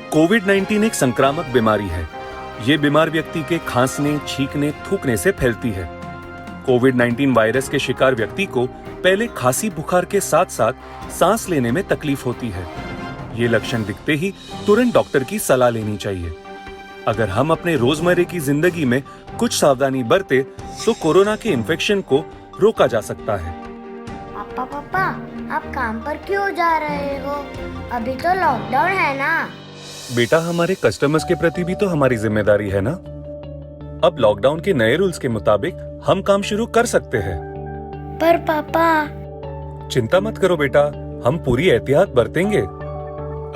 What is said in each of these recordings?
कोविड-19 एक संक्रामक बीमारी है। ये बीमार व्यक्ति के खांसने, छींकने, थूकने से फैलती है। कोविड-19 वायरस के शिकार व्यक्ति को पहले खांसी बुखार के साथ साथ सांस लेने में तकलीफ होती है। ये लक्षण दिखते ही तुरंत डॉक्टर की सलाह लेनी चाहिए। अगर हम अपने रोजमर्रे की जिंदगी में कुछ सावधानी बरते तो कोरोना के इन्फेक्शन को रोका जा सकता है। पापा, आप काम पर क्यों जा रहे हो? अभी तो लॉकडाउन है ना। बेटा, हमारे कस्टमर्स के प्रति भी तो हमारी जिम्मेदारी है ना। अब लॉकडाउन के नए रूल्स के मुताबिक हम काम शुरू कर सकते हैं। पर पापा। चिंता मत करो बेटा, हम पूरी एहतियात बरतेंगे।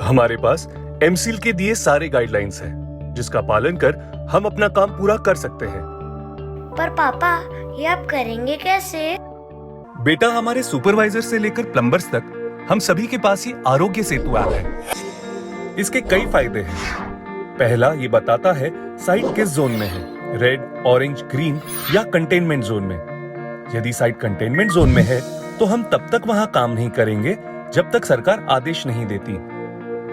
हमारे पास एमसील के दिए सारे गाइडलाइंस हैं, जिसका पालन कर हम अपना काम पूरा कर सकते हैं। पर पापा, ये आप करेंगे कैसे? बेटा, हमारे सुपरवाइजर से लेकर प्लम्बर्स तक हम सभी के पास ये आरोग्य सेतु ऐप है। इसके कई फायदे हैं। पहला, ये बताता है साइट किस जोन में है, रेड, ऑरेंज, ग्रीन या कंटेनमेंट जोन में। यदि साइट कंटेनमेंट जोन में है तो हम तब तक वहां काम नहीं करेंगे जब तक सरकार आदेश नहीं देती।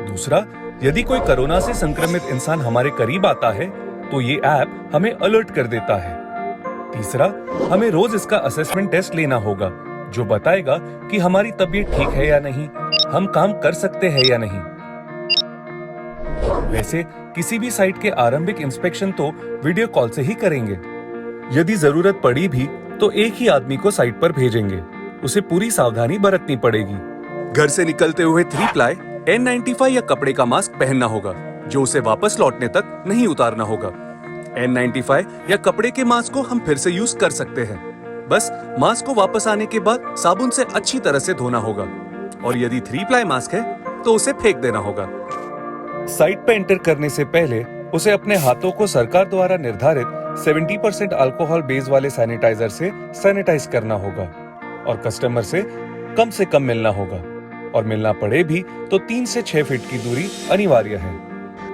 दूसरा, यदि कोई कोरोना से संक्रमित इंसान हमारे करीब आता है तो ये ऐप हमें अलर्ट कर देता है। तीसरा, हमें रोज इसका असेसमेंट टेस्ट लेना होगा, जो बताएगा कि हमारी तबीयत ठीक है या नहीं, हम काम कर सकते हैं या नहीं। वैसे किसी भी साइट के आरंभिक इंस्पेक्शन तो वीडियो कॉल से ही करेंगे। यदि जरूरत पड़ी भी तो एक ही आदमी को साइट पर भेजेंगे। उसे पूरी सावधानी बरतनी पड़ेगी। घर से निकलते हुए 3 प्लाई N95 या कपड़े का मास्क पहनना होगा, जो उसे वापस लौटने तक नहीं उतारना होगा। N95 या कपड़े के मास्क को हम फिर से यूज कर सकते हैं। बस मास्क को वापस आने के बाद साबुन से अच्छी तरह से धोना होगा, और यदि 3 प्लाई मास्क है तो उसे फेंक देना होगा। साइट पर एंटर करने से पहले उसे अपने हाथों को सरकार द्वारा निर्धारित 70% अल्कोहल बेस वाले सैनिटाइजर से सैनिटाइज करना होगा, और कस्टमर से कम मिलना होगा, और मिलना पड़े भी तो 3 से 6 फीट की दूरी अनिवार्य है।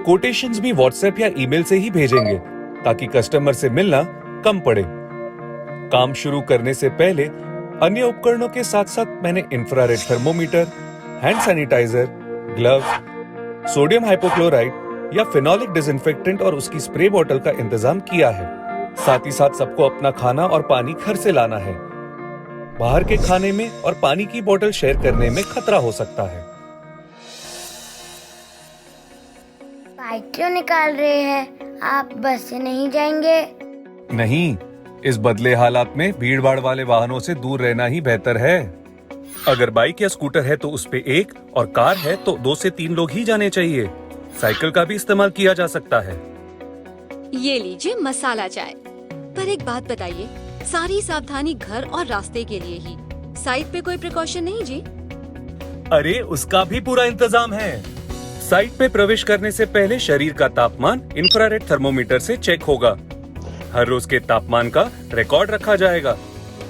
कोटेशंस भी व्हाट्सएप या ईमेल से ही भेजेंगे, ताकि कस्टमर से मिलना कम पड़े। काम शुरू करने से पहले अन्य उपकरणों के साथ साथ मैंने infrared thermometer, hand sanitiser, gloves, sodium hypochloride या फिनोलिक डिसइंफेक्टेंट और उसकी स्प्रे बोतल का इंतजाम किया है। साथ ही साथ सबको अपना खाना और पानी घर से लाना है। बाहर के खाने में और पानी की बोतल शेयर करने में खतरा हो सकता है। बाइक क्यों निकाल रहे हैं? आप बस से नहीं जाएंगे? नहीं, इस बदले हालात में भीड़ भाड़ वाले वाहनों से दूर रहना ही बेहतर है। अगर बाइक या स्कूटर है तो उस पे एक, और कार है तो 2 से 3 लोग ही जाने चाहिए। साइकिल का भी इस्तेमाल किया जा सकता है। ये लीजिए मसाला चाय। पर एक बात बताइए, सारी सावधानी घर और रास्ते के लिए ही, साइट पे कोई प्रिकॉशन नहीं जी? अरे, उसका भी पूरा इंतजाम है। साइट पे प्रवेश करने से पहले शरीर का तापमान इंफ्रारेड थर्मोमीटर से चेक होगा। हर रोज के तापमान का रिकॉर्ड रखा जाएगा।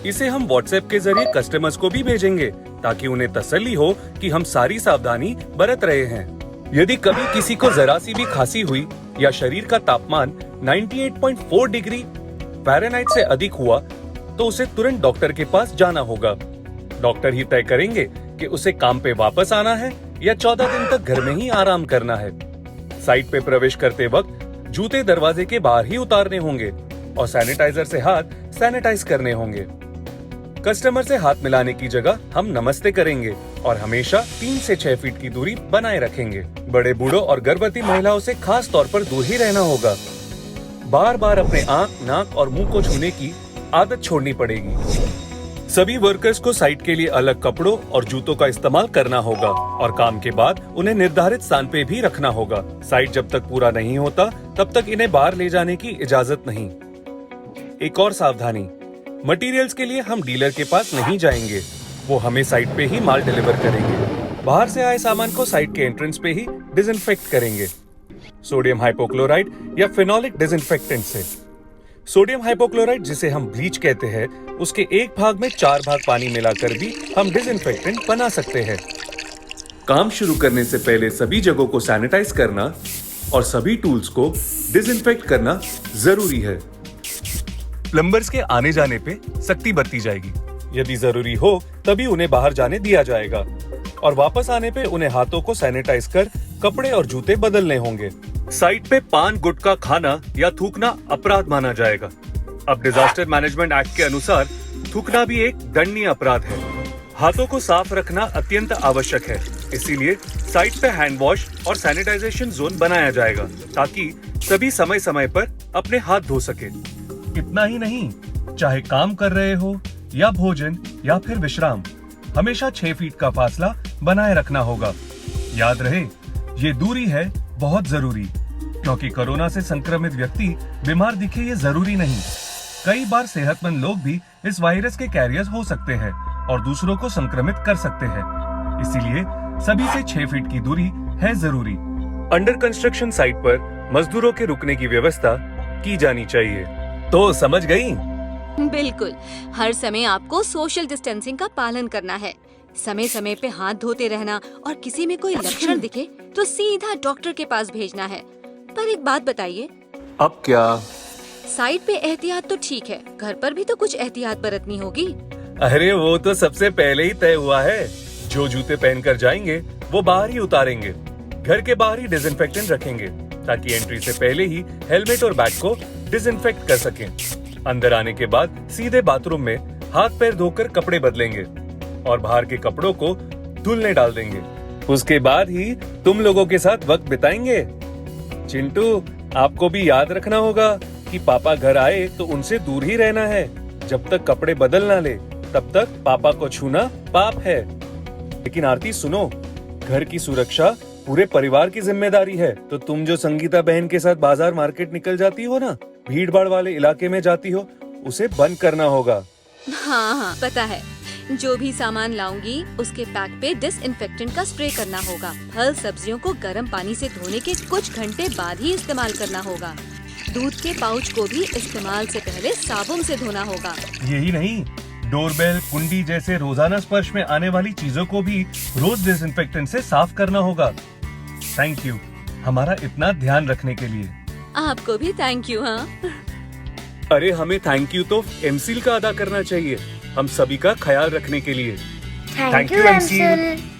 इसे हम व्हाट्सएप के जरिए कस्टमर्स को भी भेजेंगे, ताकि उन्हें तसल्ली हो कि हम सारी सावधानी बरत रहे हैं। यदि कभी किसी को जरा सी भी खांसी हुई या शरीर का तापमान 98.4 डिग्री फ़ारेनहाइट से अधिक हुआ तो उसे तुरंत डॉक्टर के पास जाना होगा। डॉक्टर ही तय करेंगे कि उसे काम पे वापस आना है या 14 दिन तक घर में ही आराम करना है। साइट पे प्रवेश करते वक्त जूते दरवाजे के बाहर ही उतारने होंगे, और सैनिटाइजर से हाथ सैनिटाइज करने होंगे। कस्टमर से हाथ मिलाने की जगह हम नमस्ते करेंगे, और हमेशा 3 से 6 फीट की दूरी बनाए रखेंगे। बड़े बूढ़ों और गर्भवती महिलाओं से खास तौर पर दूर ही रहना होगा। बार बार अपने आंख, नाक और मुंह को छूने की आदत छोड़नी पड़ेगी। सभी वर्कर्स को साइट के लिए अलग कपड़ों और जूतों का इस्तेमाल करना होगा, और काम के बाद उन्हें निर्धारित स्थान पे भी रखना होगा। साइट जब तक पूरा नहीं होता तब तक इन्हें बाहर ले जाने की इजाजत नहीं। एक और सावधानी, मटेरियल्स के लिए हम डीलर के पास नहीं जाएंगे। वो हमें साइट पे ही माल डिलीवर करेंगे। बाहर से आए सामान को साइट के एंट्रेंस पे ही डिसइंफेक्ट करेंगे, सोडियम हाइपोक्लोराइड या फिनोलिक डिसइंफेक्टेंट से। सोडियम हाइपोक्लोराइड, जिसे हम ब्लीच कहते हैं, उसके 1 भाग में 4 भाग पानी मिलाकर भी हम डिसइंफेक्टेंट बना सकते हैं। काम शुरू करने से पहले सभी जगहों को सैनिटाइज करना और सभी टूल्स को डिसइंफेक्ट करना जरूरी है। प्लम्बर्स के आने जाने पे सख्ती बरती जाएगी। यदि जरूरी हो तभी उन्हें बाहर जाने दिया जाएगा। और वापस आने पे उन्हें हाथों को सैनिटाइज कर कपड़े और जूते बदलने होंगे। साइट पे पान गुटखा खाना या थूकना अपराध माना जाएगा। अब डिजास्टर मैनेजमेंट एक्ट के अनुसार थूकना भी एक दंडनीय अपराध है। हाथों को साफ रखना अत्यंत आवश्यक है, इसीलिए साइट पे हैंड वॉश और सैनिटाइजेशन जोन बनाया जाएगा ताकि सभी समय समय पर अपने हाथ धो सके। इतना ही नहीं, चाहे काम कर रहे हो या भोजन या फिर विश्राम, हमेशा 6 फीट का फासला बनाए रखना होगा। याद रहे, ये दूरी है बहुत जरूरी, क्योंकि कोरोना से संक्रमित व्यक्ति बीमार दिखे ये जरूरी नहीं। कई बार सेहतमंद लोग भी इस वायरस के कैरियर्स हो सकते हैं और दूसरों को संक्रमित कर सकते हैं। इसीलिए सभी से 6 फीट की दूरी है जरूरी। अंडर कंस्ट्रक्शन साइट पर मजदूरों के रुकने की व्यवस्था की जानी चाहिए। तो समझ गई? बिल्कुल, हर समय आपको सोशल डिस्टेंसिंग का पालन करना है। समय समय पे हाथ धोते रहना और किसी में कोई लक्षण दिखे तो सीधा डॉक्टर के पास भेजना है। पर एक बात बताइए, अब क्या? साइट पे एहतियात तो ठीक है, घर पर भी तो कुछ एहतियात बरतनी होगी। अरे वो तो सबसे पहले ही तय हुआ है। जो जूते पहनकर जाएंगे वो बाहर ही उतारेंगे। घर के बाहर ही डिसइंफेक्टेंट रखेंगे ताकि एंट्री से पहले ही हेलमेट और बैग को डिसइंफेक्ट कर सकें। अंदर आने के बाद सीधे बाथरूम में हाथ पैर धोकर कपड़े बदलेंगे और बाहर के कपड़ों को धुलने डाल देंगे। उसके बाद ही तुम लोगों के साथ वक्त बिताएंगे। चिंटू, आपको भी याद रखना होगा कि पापा घर आए तो उनसे दूर ही रहना है। जब तक कपड़े बदल ना ले तब तक पापा को छूना पाप है। लेकिन आरती सुनो, घर की सुरक्षा पूरे परिवार की जिम्मेदारी है। तो तुम जो संगीता बहन के साथ बाजार मार्केट निकल जाती हो ना, भीड़ भाड़ वाले इलाके में जाती हो, उसे बंद करना होगा। हाँ, पता है। जो भी सामान लाऊंगी उसके पैक पे डिसइंफेक्टेंट का स्प्रे करना होगा। फल सब्जियों को गर्म पानी से धोने के कुछ घंटे बाद ही इस्तेमाल करना होगा। दूध के पाउच को भी इस्तेमाल से पहले साबुन से धोना होगा। यही नहीं, डोरबेल, कुंडी जैसे रोजाना स्पर्श में आने वाली चीजों को भी रोज डिसइंफेक्टेंट से साफ करना होगा। थैंक यू हमारा इतना ध्यान रखने के लिए। आपको भी थैंक यू। हाँ, अरे हमें थैंक यू तो एमसील का अदा करना चाहिए, हम सभी का ख्याल रखने के लिए। Thank you M Seal. एमसील।